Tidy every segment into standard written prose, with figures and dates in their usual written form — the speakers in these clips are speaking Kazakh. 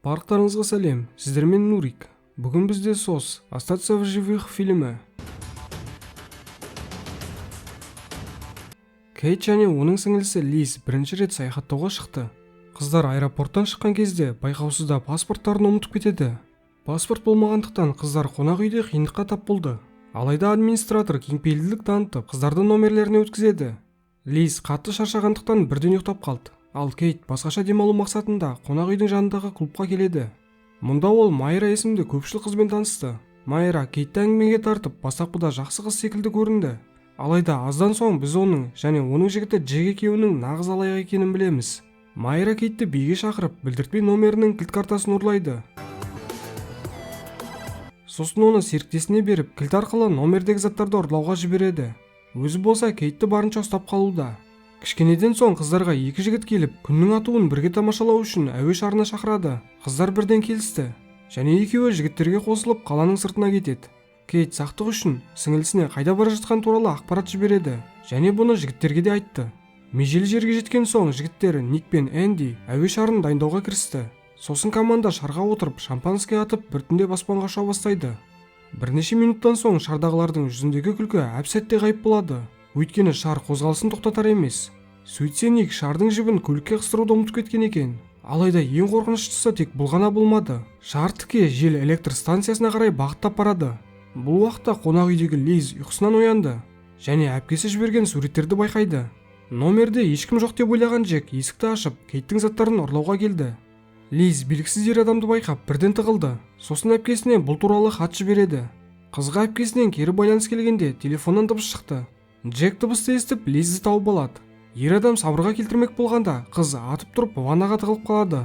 Барлықтарыңызға сәлем, сіздермен Нурик. Бүгін бізде СОС, Остаться в живых фильмі. Кейт және оның сіңілісі Лиз бірінші рет саяхаттауға шықты. Қыздар аэропорттан шыққан кезде байқаусызда паспорттарын ұмытып кетеді. Паспорт болмағандықтан қыздар қонақ үйде қиындыққа тап болды. Алайда администратор кеңпейілділік танытып, қыздарды номерлеріне өткізеді. Лиз қатты шаршағандықтан бірден ұйықтап қалды. Ал Кейт басқаша демалу мақсатында қонақ үйдің жанындағы клубқа келеді. Мұнда ол Майра есімді көпшіл қызбен танысты. Майра Кейтті әңгімеге тартып, бастапқыда жақсы қыз секілді көрінді. Алайда аздан соң біз оның және оның жігіті Джек екеуінің нағыз алаяқ екенін білеміз. Майра Кейтті биге шақырып, білдіртпей номерінің кілт картасын ұрлайды. Сосын оны серіктесіне беріп, кілт арқылы номердегі заттарды ұрлауға жібереді. Өзі болса Кейтті барынша ұстап қалуда. Кішкенеден соң қыздарға екі жігіт келіп, күннің атуын бірге тамашалау үшін әуе шарына шақырады. Қыздар бірден келісті. Және екеуі жігіттерге қосылып қаланың сыртына кетеді. Кейт сақтық үшін сіңілісіне қайда бара жатқан туралы ақпарат жібереді. Және бұны жігіттерге де айтты. Межелі жерге жеткен соң жігіттер Ник пен Энди әуе шарын дайындауға кірісті. Сосын команда шарға отырып, шампанский атып, біртіндеп аспанға ұша бастайды. Бірнеше минуттан соң шардағылардың жүзіндегі күлкі әп-сәтте ғайып болады. Өйткені шар қозғалысын тоқтатар емес. Сөйтсе Ник шардың жібін көлікке қыстыруды ұмытып кеткен екен. Алайда ең қорқыныштысы тек бұл ғана болмады. Шар тіке жел электр станциясына қарай бағыттап барады. Бұл уақытта қонақ үйдегі Лиз ұйқысынан оянды және әпкесі жіберген суреттерді байқайды. Номерде ешкім жоқ деп ойлаған Джек есікті ашып, Кейттің заттарын ұрлауға келді. Лиз белгісіз ер адамды байқап бірден тығылды. Сосын әпкесіне бұл туралы хат жібереді. Қызға әпкесінен кері байланыс келгенде телефоннан дыбыс шықты. Джек дыбысты естіп Лизді тауып алады. Ер адам сабырға келтірмек болғанда, қыз атып тұрып ваннаға тығылып қалады.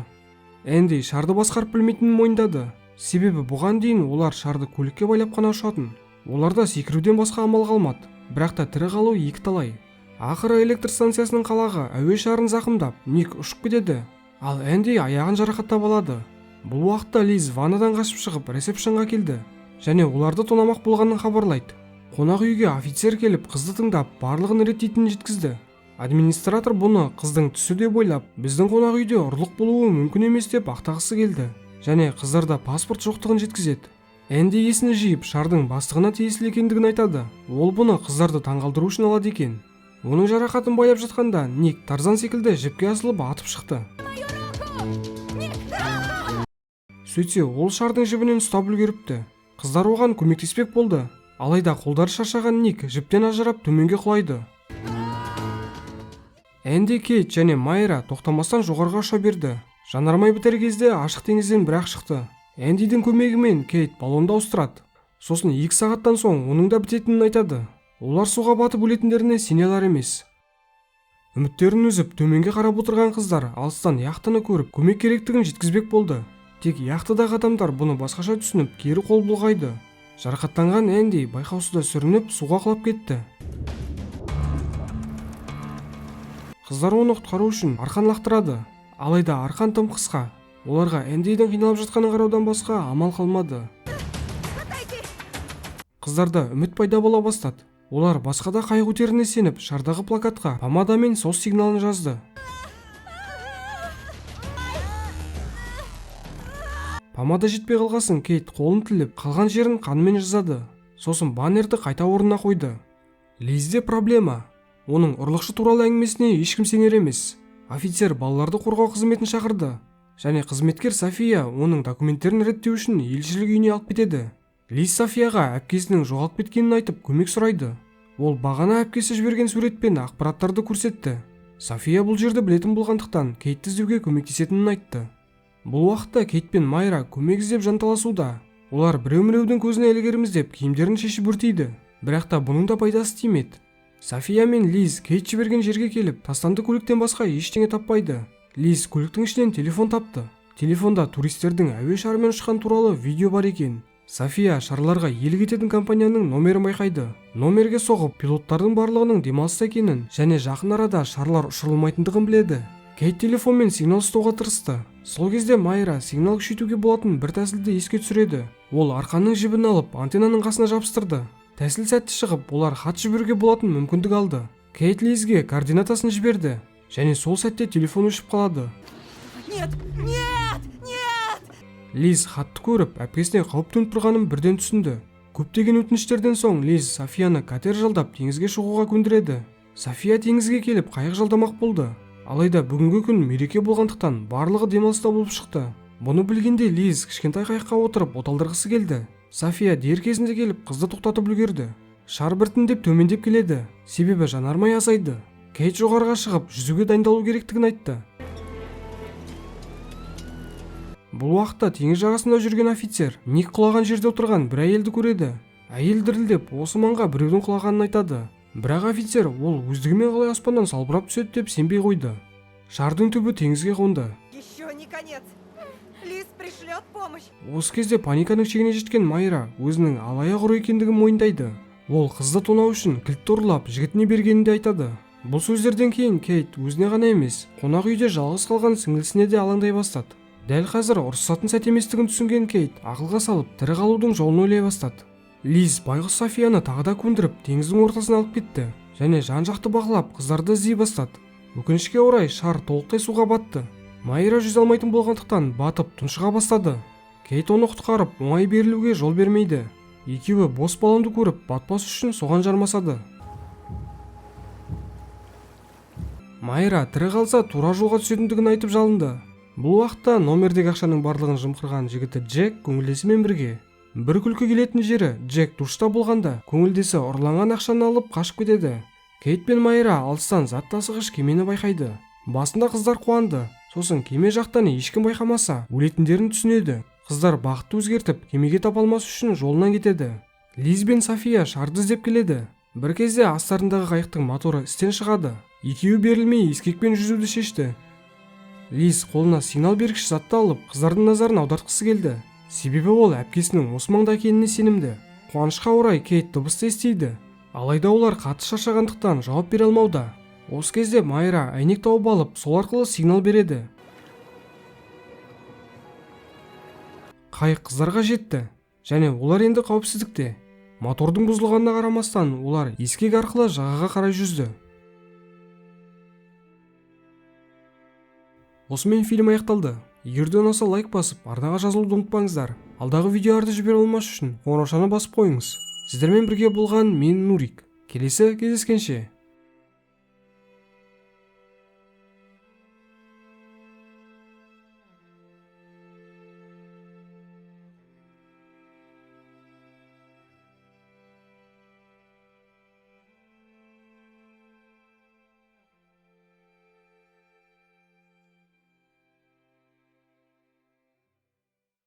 Энди шарды басқарып білмейтінін мойындады. Себебі бұған дейін олар шарды көлікке байлап қана ұшатын. Оларда секіруден басқа амал қалмады. Бірақ та тірі қалу екі талай. Ақыры электр станциясының қалағы әуе шарын зақымдап, Ник ұшып кетеді. Ал Энди аяғын жарақаттап алады. Бұл уақытта Лиз ваннадан қашып шығып ресепшнға келді. Және оларды тонамақ болғанын хабарлайды. Қонақ үйге офицер келіп, қызды тыңдап, барлығын реттейтінін жеткізді. Администратор бұны қыздың түсі деп ойлап, біздің қонақ үйде ұрлық болуы мүмкін емес деп ақтағысы келді. Және қыздарда паспорт жоқтығын жеткізеді. Энди есін жиып, шардың бастығына тиесілі екендігін айтады. Ол бұны қыздарды таңғалдыру үшін алады екен. Оның жарақатын байлап жатқанда, Ник Тарзан секілді жіпке асылып атып шықты. Сөйтсе, ол шардың жібінен ұстап үлгеріпті. Қыздар оған көмектеспек болды. Алайда қолдары шаршаған Ник жіптен ажырап төменге құлайды. Энди, Кейт және Майра тоқтамастан жоғарға ұша берді. Жанармай бітер кезде ашық теңізден бірақ шықты. Эндидің көмегімен Кейт баллонды ауыстырады. Сосын 2 сағаттан соң оның да бітетінін айтады. Олар суға батып өлетіндеріне сене алар емес. Үміттерін үзіп төменге қарап отырған қыздар алыстан яхтаны көріп көмек керектігін жеткізбек болды. Тек яхтадағы адамдар бұны басқаша түсініп кері қол бұлғайды. Жарақаттанған Энди байқаусызда сүрініп суға құлап кетті. Қыздар оны құтқару үшін арқан лақтырады. Алайда арқан тым қысқа. Оларға Эндидің қиналып жатқанын қараудан басқа амал қалмады. Қыздарда үміт пайда бола бастады. Олар басқада қайғы өтеріне сеніп, шардағы плакатқа помадамен SOS сигналын жазды. Помада жетпей қалғасын Кейт қолын тіліп, қалған жерін қанмен жазады. Сосын баннерді қайта орнына қойды. Лизде проблема. Оның ұрлықшы туралы әңгімесіне ешкім сенер емес. Офицер балаларды қорғау қызметін шақырды. Және қызметкер София оның документтерін реттеу үшін елшілік үйіне алып кетеді. Лиз Софияға әпкесінің жоғалып кеткенін айтып көмек сұрайды. Ол бағана әпкесі жіберген суретпен ақпараттарды көрсетті. София бұл жерді білетін болғандықтан Кейтті іздеуге көмектесетінін айтты. Бұл уақытта Кейт пен Майра көмек іздеп жанталасуда. Олар біреу-міреудің көзіне ілгеріміз деп киімдерін шешіп өртейді. Бірақ та бұның да пайдасы тимеді. София мен Лиз Кейт жіберген жерге келіп, тастанды көліктен басқа ештеңе таппайды. Лиз көліктің ішінен телефон тапты. Телефонда туристердің әуе шарымен ұшқан туралы видео бар екен. София шарларға иелік ететін компанияның номерін байқайды. Номерге соғып, пилоттардың барлығының демалыста екенін және жақын арада шарлар ұшырылмайтындығын біледі. Кейт телефонмен сигнал ұстауға тырысты. Сол кезде Майра сигнал күшейтуге болатын бір тәсілді еске түсіреді. Ол арқанның жібін алып, антеннаның қасына жабыстырды. Тәсіл сәтті шығып, олар хат жіберуге болатын мүмкіндік алды. Кейт Лизге координатасын жіберді және сол сәтте телефон өшіп қалады. Нет, нет, нет! Лиз хатты көріп, әпкесіне қауіп төніп тұрғанын бірден түсінді. Көптеген өтініштерден соң Лиз Софияны катер жалдап теңізге шығуға көндіреді. София теңізге келіп қайық жалдамақ болды. Алайда бүгінгі күн мереке болғандықтан барлығы демалыста болып шықты. Бұны білгенде Лиз кішкентай қайыққа отырып оталдырғысы келді. София дер кезінде келіп қызды тоқтатып үлгерді. Шар біртіндеп төмендеп келеді, себебі жанармай азайды. Кейт жоғарыға шығып жүзуге дайындалу керектігін айтты. Бұл уақытта теңіз жағасында жүрген офицер Ник құлаған жерде отырған бір әйелді көреді. Әйел дірілдеп осы маңға біреудің құлағанын айтады. Бірақ офицер ол өздігімен қалай аспаннан салбырап түседі деп сенбей қойды. Шардың түбі теңізге қонды. Еще не конец. Лиз пришлет помощь. Осы кезде паниканың шегіне жеткен Майра өзінің алаяқ ұры екендігін мойындайды. Ол қызды тонау үшін кілтті ұрлап жігітіне бергенін де айтады. Бұл сөздерден кейін Кейт өзіне ғана емес, қонақ үйде жалғыз қалған сіңлісіне де алаңдай бастады. Дәл қазір ұрсысатын сәт еместігін түсінген Кейт ақылға салып тірі қалудың жолын ойлай бастады. Лиз байғұс Софияны тағы да көндіріп теңіздің ортасына алып кетті және жан-жақты бақылап қыздарды іздей бастады. Өкінішке орай шар толықтай суға батты. Майра жүзе алмайтын болғандықтан батып тұншыға бастады. Кейт оны құтқарып оңай берілуге жол бермейді. Екеуі бос баллонды көріп батпас үшін соған жармасады. Майра тірі қалса тура жолға түсетіндігін айтып жалынды. Бұл уақытта номердегі ақшаның барлығын жымқырған жігіті Джек көңілдесімен бірге. Бір күлкі келетін жері, Джек душта болғанда көңілдесі ұрланған ақшаны алып қашып кетеді. Кейт пен Майра алыстан зат тасығыш кемені байқайды. Басында қыздар қуанды. Сосын кеме жақтан ешкім байқамаса, өлетіндерін түсінеді. Қыздар бақытты өзгертіп, кемеге тап алмас үшін жолынан кетеді. Лиз бен София шарды іздеп келеді. Бір кезде астарындағы қайықтың моторы істен шығады. Екеуі берілмей ескекпен жүзуді шешті. Лиз қолына сигнал бергіш затты алып, қыздардың назарын аудартқысы келді. Себебі ол әпкесінің осы маңда екеніне сенімді. Қуанышқа орай Кейт дыбысты естиді. Алайда олар қатты шаршағандықтан жауап бере алмауда. Осы кезде Майра әйнек тауып алып, сол арқылы сигнал береді. Қайық қыздарға жетті, және олар енді қауіпсіздікте. Мотордың бұзылғанына қарамастан, олар ескек арқылы жағаға қарай жүзді. Осымен фильм аяқталды. Егер де ұнаса лайк басып, арнаға жазылуды ұмытпаңыздар. Алдағы видеоларды жібере алмас үшін қоңыраушаны басып қойыңыз. Сіздермен бірге болған мен Нурик. Келесі кездескенше.